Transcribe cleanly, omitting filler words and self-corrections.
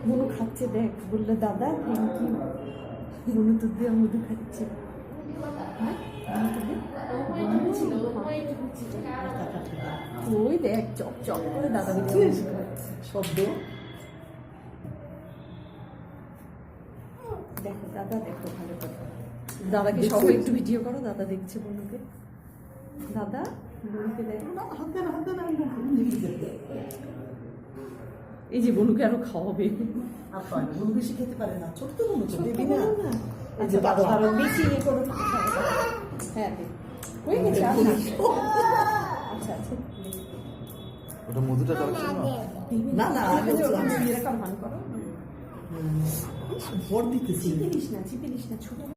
মনু খাচ্ছে, দেখ বললো দাদা থ্যাংক ইউ। মনু দুধ দিয়ে মধু খাচ্ছে। ওই দেখ চপ চপ করে দাদা দেখছিস শব্দ। দেখো দাদা, দেখো ভালো করে দাদাকে সব একটু ভিডিও করো। দাদা দেখছে বনুকে। দাদা বনুকে দেখো। এই যে বনুকে আরো খাওয়াবে। বনু বেশি খেতে পারে না, ছোট তো বনু, বেবি না। আচ্ছা দাদা আরো বেশি ইয়ে করো। হ্যাঁ হয়ে গেছে। আচ্ছা আচ্ছা ওটা মধুটা কালেকশন না না এরকম মান করো। ভর দিতেছি। চিপিলিস না ছোট